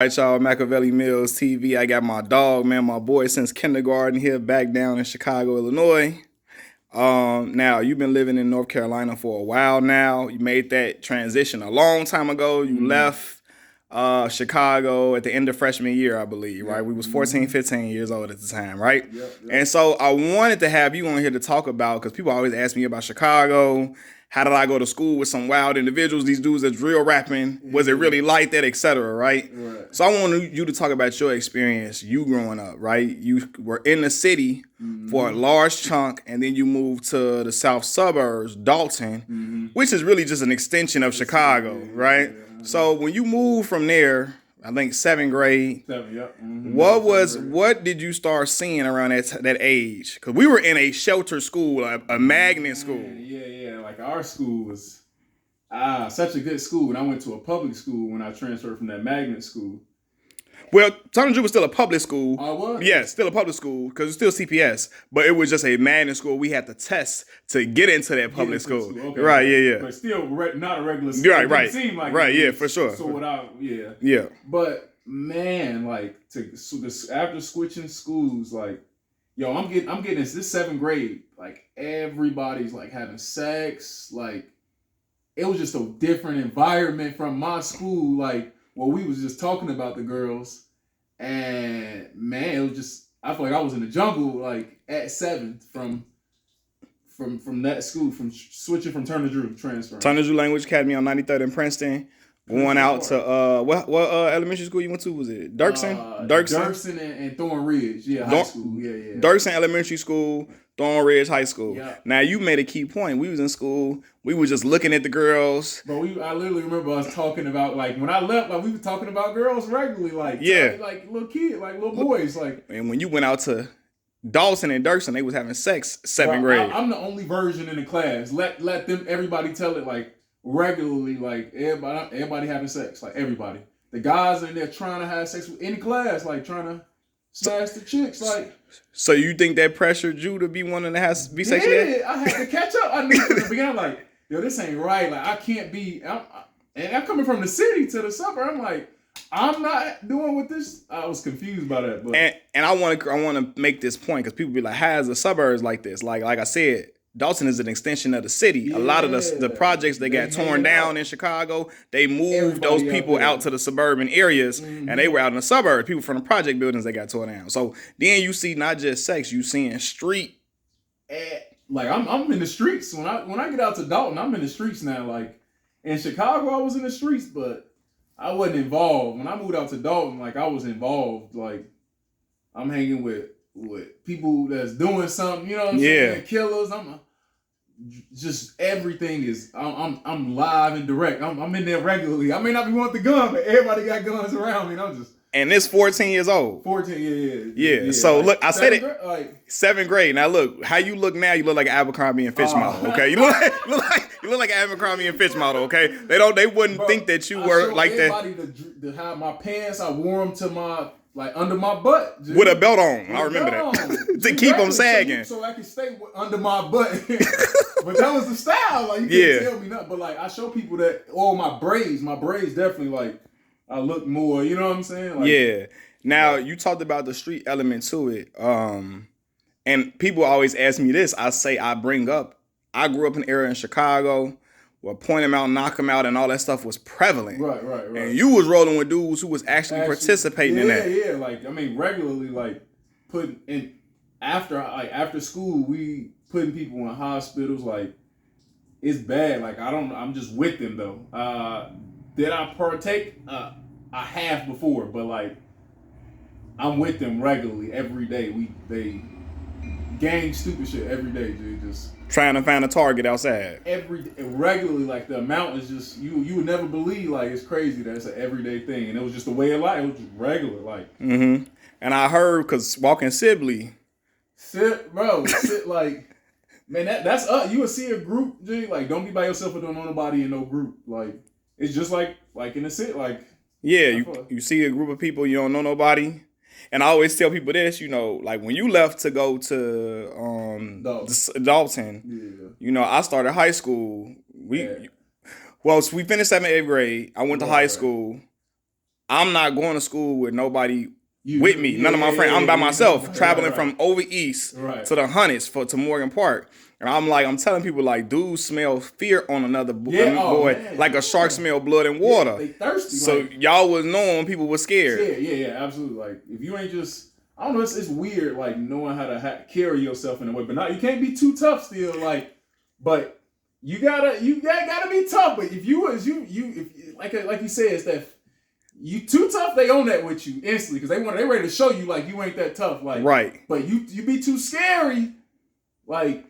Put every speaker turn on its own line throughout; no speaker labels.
Right, y'all, Machiavelli Mills TV. I got my dog, man, my boy since kindergarten here back down in Chicago, Illinois. Now you've been living in North Carolina for a while now. You made that transition a long time ago. You left Chicago at the end of freshman year, I believe, right? We was 14, 15 years old at the time, right?
Yep.
And so I wanted to have you on here to talk about, because people always ask me about Chicago. How did I go to school with some wild individuals? These dudes that's real rapping. Was it really like that, etc. Right?
Right.
So I want you to talk about your experience, you growing up, right? You were in the city for a large chunk, and then you moved to the south suburbs, Dalton, which is really just an extension of Chicago, right? So when you moved from there, I think seventh grade.
Yep.
What did you start seeing around that age? Because we were in a shelter school, a magnet school.
Yeah. Like our school was such a good school, and I went to a public school when I transferred from that magnet school.
Well, Tunnel Drew was still a public school.
Oh, what?
Yeah, still a public school because it's still CPS, but it was just a magnet school. We had to test to get into that public school.
Okay.
Right? Yeah.
But still, not a regular school.
Right.
It didn't seem like
right.
it.
Yeah, for sure.
So without, yeah.
Yeah.
But man, like after switching schools, like, yo, I'm getting this seventh grade. Like everybody's like having sex. Like it was just a different environment from my school. Like. Well, we was just talking about the girls, and man, it was just I feel like I was in the jungle, like at 7 from that school, from switching from Turner Drew, transferring.
Turner Drew Language Academy on 93rd in Princeton. Going out to what elementary school you went to? Was it Dirksen?
Dirksen and Thorn Ridge, high school, yeah.
Dirksen Elementary School, Thorn Ridge High School.
Yeah.
Now you made a key point. We was in school. We were just looking at the girls.
But I literally remember us talking about like when I left, like we were talking about girls regularly, like like little kids, like little boys, like.
And when you went out to Dawson and Dirksen, they was having sex seventh grade.
I'm the only virgin in the class. Let everybody tell it like. Regularly, like everybody having sex, like everybody. The guys in there trying to have sex with any class, like trying to smash the chicks, like.
So you think that pressured you to be wanting to be sexual?
Yeah, I had to catch up. I knew from the beginning, like, yo, this ain't right. Like, I can't be. I'm coming from the city to the suburb. I'm like, I'm not doing with this. I was confused by that, but
and I want to make this point because people be like, how is the suburbs like this? Like I said. Dalton is an extension of the city.
Yeah.
A lot of the projects that got torn down in Chicago, they moved those people out to the suburban areas, and they were out in the suburbs. People from the project buildings that got torn down. So then you see not just sex, you seeing street.
Like I'm in the streets when I get out to Dalton. I'm in the streets now. Like in Chicago, I was in the streets, but I wasn't involved. When I moved out to Dalton, like I was involved. Like I'm hanging with people that's doing something. You know what I'm saying? Killers. Just everything is I'm live and direct. I'm in there regularly. I may not be wanting the gun, but everybody got guns around me, and I'm just.
And it's 14 years old.
14,
yeah. So
like,
look, I said it. Seventh grade. Now look, how you look now? You look like an Abercrombie and Fitch model. Okay, you look like an Abercrombie and Fitch model. Okay, they wouldn't think that you were like that.
Everybody to have my pants. I wore them to my. Like under my butt.
With a belt on. I remember that. To keep them sagging.
So I can stay under my butt. But that was the style. Like, you can't tell me nothing. But like, I show people that, my braids definitely like, I look more, you know what I'm saying? Like,
yeah. Now, you talked about the street element to it. And people always ask me this. I bring up, I grew up in an area in Chicago where point them out, knock them out, and all that stuff was prevalent.
Right.
And you was rolling with dudes who was actually participating in that.
Yeah. Like, I mean, regularly, like, putting in after school, we putting people in hospitals. Like, it's bad. Like, I'm just with them though. Did I partake? I have before, but like, I'm with them regularly every day. They gang stupid shit every day, dude. Just.
Trying to find a target outside.
Regularly, like the amount is just you would never believe. Like it's crazy that it's an everyday thing, and it was just the way of life. It was just regular, like.
And I heard because walking Sibley.
Like, man, that's you would see a group, dude. Like, don't be by yourself or don't know nobody in no group. Like, it's just like in the city, like.
Yeah, you see a group of people you don't know nobody. And I always tell people this, like when you left to go to Dalton, I started high school. We finished 7th, 8th grade. I went to high school. I'm not going to school with nobody
You,
with me. None of my friends. I'm by myself,
right,
traveling
right,
from over east
right.
to the Hunnits to Morgan Park. And I'm telling people like, dudes smell fear on another boy,
man,
like a shark smell blood and water.
They thirsty.
So
like,
y'all was knowing people were scared.
Yeah, absolutely. Like if you ain't just, I don't know, it's weird like knowing how to carry yourself in a way, but not you can't be too tough still. Like, but you gotta be tough. But if you if like you said, it's that. You too tough, they own that with you instantly because they ready to show you like you ain't that tough, like
right.
But you be too scary, like.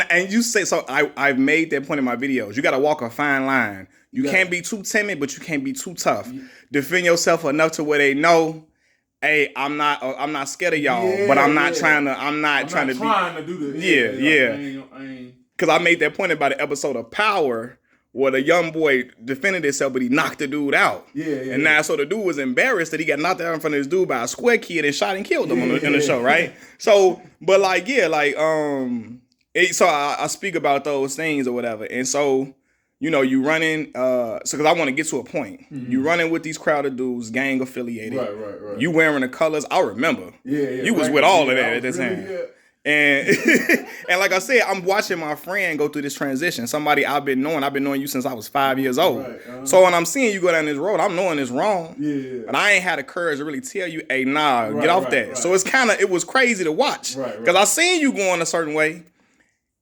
And you say so. I've made that point in my videos. You got to walk a fine line. You can't be too timid, but you can't be too tough. Defend yourself enough to where they know, hey, I'm not scared of y'all, but I'm not trying to. I'm not trying to
do this.
Yeah. Because I made that point about the episode of Power. Where the young boy defended himself, but he knocked the dude out. And now, so the dude was embarrassed that he got knocked out in front of this dude by a square kid and shot and killed him in the show, right? So, but like, so I speak about those things or whatever. And so, you running, because I want to get to a point. Mm-hmm. You running with these crowd of dudes, gang affiliated.
Right.
You wearing the colors. I remember.
Yeah.
You was with all of that at the time.
Yeah.
And and like I said, I'm watching my friend go through this transition. Somebody I've been knowing you since I was 5 years old. Right, So when I'm seeing you go down this road, I'm knowing it's wrong.
Yeah.
But I ain't had the courage to really tell you, hey, get off that. Right. So it was crazy to watch. Right. Because I seen you going a certain way,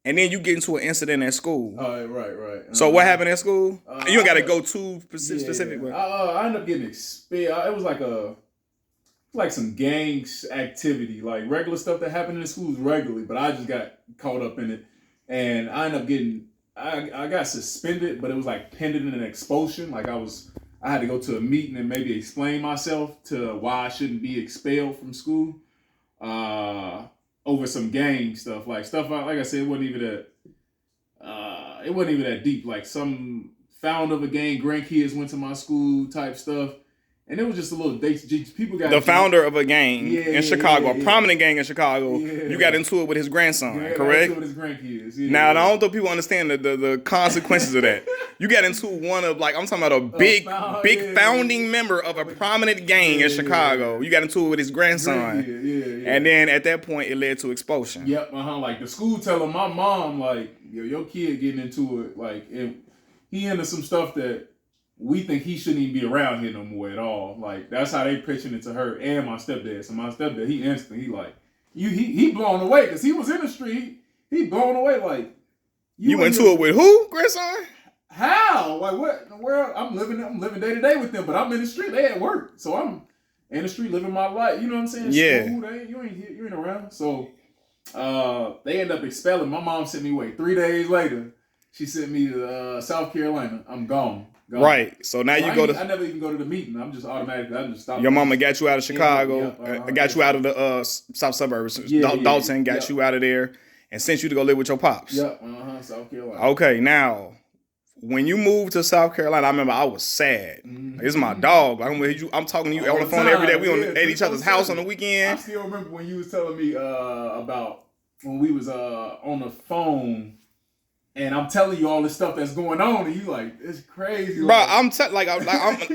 and then you get into an incident at school.
Right.
So what happened at school? You don't got to go too specific.
I ended up getting expelled. It was like some gangs activity, like regular stuff that happened in the schools regularly, but I just got caught up in it, and I ended up getting, I got suspended, but it was like pending an expulsion. Like I had to go to a meeting and maybe explain myself to why I shouldn't be expelled from school, over some gang stuff. Like I said, it wasn't even that deep. Like some founder of a gang, grandkids went to my school type stuff. And it was just a little people got
the founder of a gang in Chicago, a prominent gang in Chicago. You got into it with his grandson, correct? Got into it with his grandkids. Now, I don't think people understand the consequences of that. You got into one of I'm talking about a big founding member of a prominent gang in Chicago. You got into it with his grandson, and then at that point it led to expulsion.
Yep, Like the school telling my mom, like, your kid getting into it, like he into some stuff that. We think he shouldn't even be around here no more at all. Like that's how they pitching it to her and my stepdad. So my stepdad, he blown away because he was in the street. He blown away like
you went to it with who, grandson?
How? Like what in the world? I'm living day to day with them, but I'm in the street. They at work, so I'm in the street living my life. You know what I'm saying?
Yeah.
School, you ain't around. So they end up expelling. My mom sent me 3 days later. She sent me to South Carolina. I'm gone.
Right. So now you go to.
I never even go to the meeting. I'm just automatically. I just stop.
Your mama got you out of Chicago. Got you out of the south suburbs. Dalton got you out of there and sent you to go live with your pops.
Yep. South Carolina.
Okay. Now, when you moved to South Carolina, I remember I was sad. Mm-hmm. This is my dog. I'm talking to you on the phone every day. We at each other's house on the weekend.
I still remember when you was telling me about when we was on the phone. And I'm telling you all this stuff that's going on, and you like, it's crazy.
Bro, I'm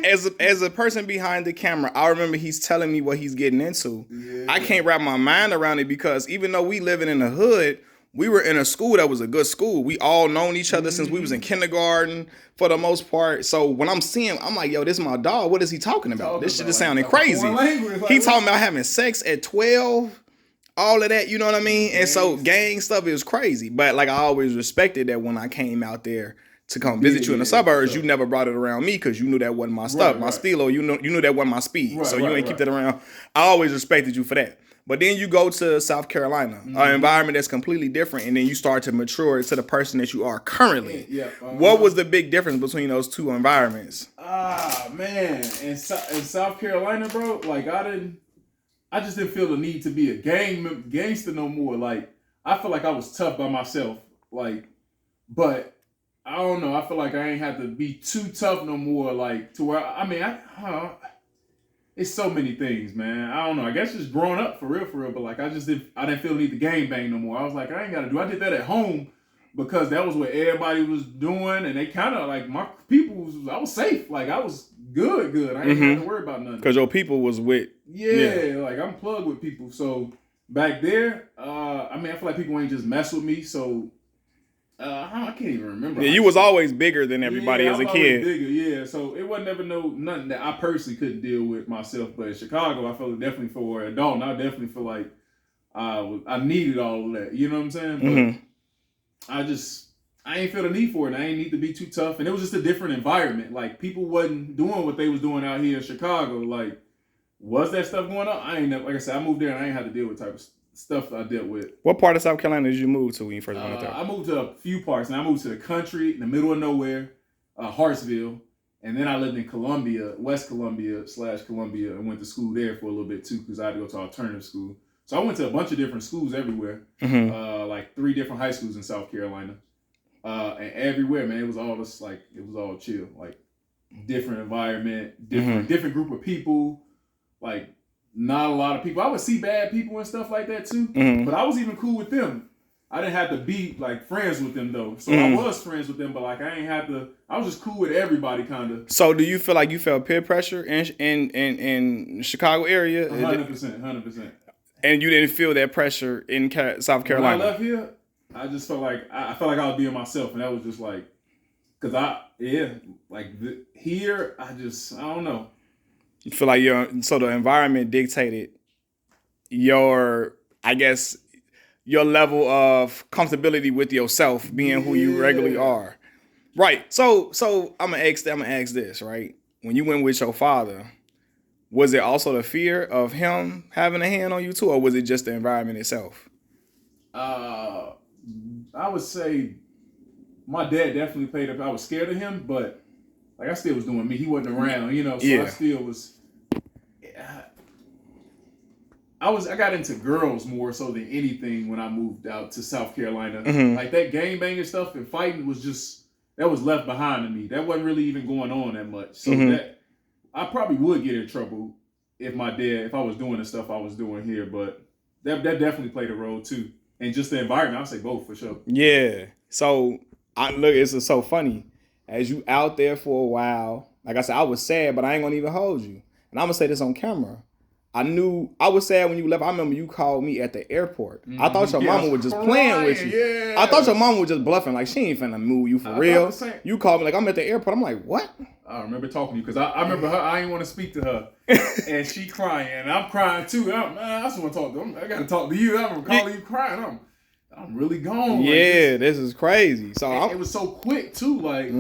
as a person behind the camera, I remember he's telling me what he's getting into. Yeah. I can't wrap my mind around it because even though we living in the hood, we were in a school that was a good school. We all known each other since we was in kindergarten for the most part. So when I'm seeing him, I'm like, yo, this is my dog. What is he talking about? This shit is sounding crazy. He talking about having sex at 12. All of that, you know what I mean? And so gang stuff is crazy. But like I always respected that when I came out there to come visit you in the suburbs, you never brought it around me because you knew that wasn't my stuff. My stilo, you knew that wasn't my speed. So you ain't keep that around. I always respected you for that. But then you go to South Carolina, an environment that's completely different, and then you start to mature to the person that you are currently. What was the big difference between those two environments?
Man. In South Carolina, bro, like I just didn't feel the need to be a gangster no more. Like, I feel like I was tough by myself. Like, but I don't know. I feel like I ain't have to be too tough no more. Like, to where, it's so many things, man. I don't know. I guess just growing up for real. But like, I didn't feel the need to gang bang no more. I was like, I ain't got to do. I did that at home because that was what everybody was doing. And they kind of like, my people, I was safe. Like, I was Good. I ain't have to worry about nothing.
Because your people was with.
Yeah, like I'm plugged with people. So back there, I mean, I feel like people ain't just mess with me. So I can't even remember.
Yeah, you was always bigger than everybody as a kid.
Bigger, yeah. So it wasn't never nothing that I personally couldn't deal with myself. But in Chicago, I felt definitely for an adult, and I definitely feel like I needed all of that. You know what I'm saying? But I ain't feel the need for it. I ain't need to be too tough, and it was just a different environment. Like people wasn't doing what they was doing out here in Chicago. Like, was that stuff going on? I ain't never, like I said, I moved there and I ain't had to deal with type of stuff that I dealt with.
What part of South Carolina did you move to when you first went there?
I moved to a few parts, and I moved to the country in the middle of nowhere, Hartsville, and then I lived in Columbia, West Columbia / Columbia, and went to school there for a little bit too because I had to go to alternative school. So I went to a bunch of different schools everywhere, like 3 different high schools in South Carolina, and everywhere, man, it was all just like it was all chill, like different environment, different group of people, like. Not a lot of people. I would see bad people and stuff like that too, but I was even cool with them. I didn't have to be like friends with them though. So I was friends with them, but like I ain't have to. I was just cool with everybody, kind of.
So do you feel like you felt peer pressure in Chicago area?
100%.
And you didn't feel that pressure in South Carolina?
When I left here, I just felt like I felt like I was being myself, and that was just like, cause here I don't know.
You feel like so the environment dictated your, I guess, your level of comfortability with yourself being who you regularly are. Right. So I'm gonna ask this, right? When you went with your father, was it also the fear of him having a hand on you too, or was it just the environment itself?
I would say my dad definitely played up. I was scared of him, but like I still was doing me. He wasn't around, you know. So I still was. I got into girls more so than anything when I moved out to South Carolina. Like that gang banging stuff and fighting was just that was left behind to me. That wasn't really even going on that much. So that I probably would get in trouble if I was doing the stuff I was doing here. But that definitely played a role too. And just the environment, I'll say both for sure.
Yeah. So it's just so funny. As you out there for a while, like I said, I was sad, but I ain't gonna even hold you. And I'm gonna say this on camera. I was sad when you left. I remember you called me at the airport. I thought your mama was just playing with you.
Yeah.
I thought your mama was just bluffing, like she ain't finna move you for real. You called me like I'm at the airport. I'm like, what?
I remember talking to you because I remember her. I didn't want to speak to her, and she crying, and I'm crying too. I just want to talk to her. I got to talk to you. I'm calling you crying. I'm really gone.
Yeah, this is crazy. So
it was so quick too. Like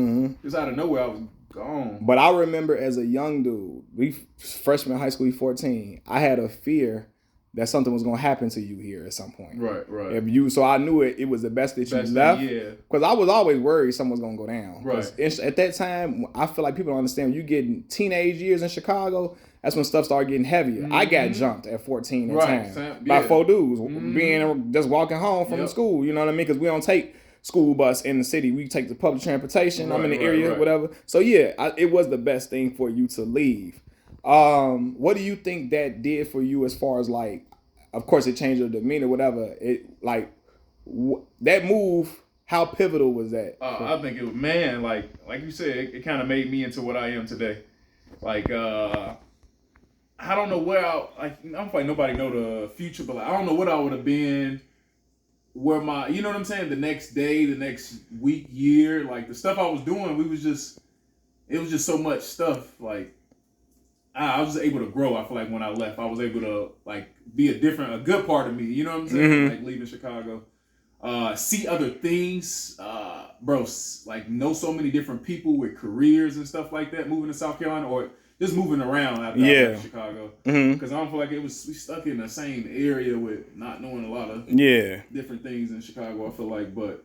just out of nowhere, I was gone.
But I remember as a young dude, freshman in high school, 14, I had a fear that something was gonna happen to you here at some point.
Right.
So I knew it was the best that you left.
Yeah.
Because I was always worried something was gonna go down.
Right.
At that time, I feel like people don't understand. When you get teenage years in Chicago, that's when stuff started getting heavier. I got jumped at 14 in time by 4 dudes being just walking home from school. You know what I mean? Because we don't take school bus in the city. We take the public transportation. I'm in the area, whatever. So yeah, it was the best thing for you to leave. What do you think that did for you as far as like, of course it changed your demeanor, whatever. It like that move, how pivotal was that?
I think it was, man, like you said, it kind of made me into what I am today. Like, I don't know where I don't think nobody know the future, but like, I don't know what I would have been. Where you know what I'm saying? The next day, the next week, year, like the stuff I was doing, it was just so much stuff. Like I was able to grow. I feel like when I left, I was able to like be a good part of me. You know what I'm saying? Like leaving Chicago, see other things, bro. Like know so many different people with careers and stuff like that. Moving to South Carolina or just moving around after I left Chicago, because I don't feel like we stuck in the same area with not knowing a lot of different things in Chicago. I feel like, but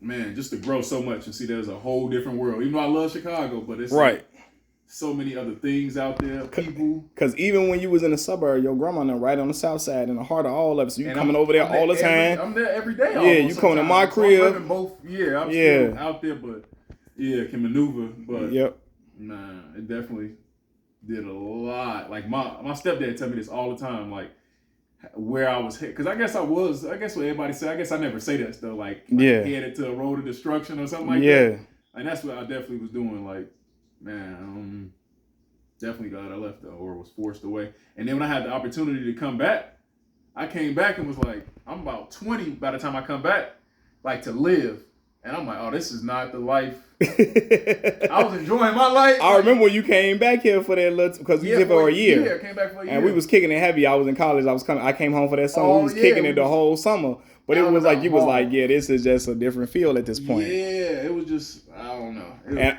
man, just to grow so much and see there's a whole different world. Even though I love Chicago, but it's like so many other things out there, people.
Because even when you was in the suburb, your grandma right on the south side in the heart of all of it, so you coming over there all the time.
I'm there every day.
Yeah, you coming to my crib.
I'm still out there, but can maneuver. But nah, it definitely did a lot. Like my stepdad tell me this all the time, like where I was, because I guess what everybody say, I guess I never say that stuff, like headed to a road of destruction or something like that. And that's what I definitely was doing. Like, man, Definitely glad I left though, or was forced away. And then when I had the opportunity to come back, I came back and was like, I'm about 20 by the time I come back, like to live. And I'm like, oh, this is not the life. I was enjoying my life.
I remember when you came back here for that little, because you did for a year.
Yeah, came back for a year.
And we was kicking it heavy. I was in college. I came home for that summer. We was kicking it the whole summer. But it was like, you was like, yeah, this is just a different feel at this point.
Yeah, it was just, I don't know.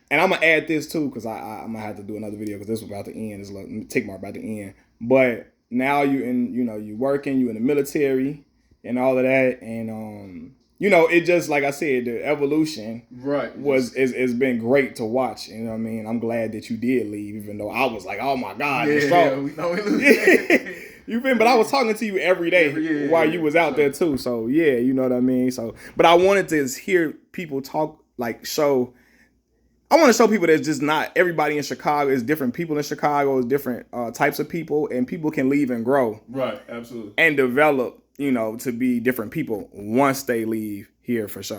And I'm going to add this too, because I'm going to have to do another video because this was about to end. It's like, tick mark about to end. But now you working, you in the military and all of that. And, it just, like I said, the evolution has been great to watch. You know what I mean? I'm glad that you did leave, even though I was like, oh my God.
Yeah, we lose.
You been, but I was talking to you every day while you was out there too. So yeah, you know what I mean? So, but I wanted to hear people talk, I want to show people that just not everybody in Chicago is different. People in Chicago is different types of people, and people can leave and grow.
Right, absolutely.
And develop, to be different people once they leave here for sure.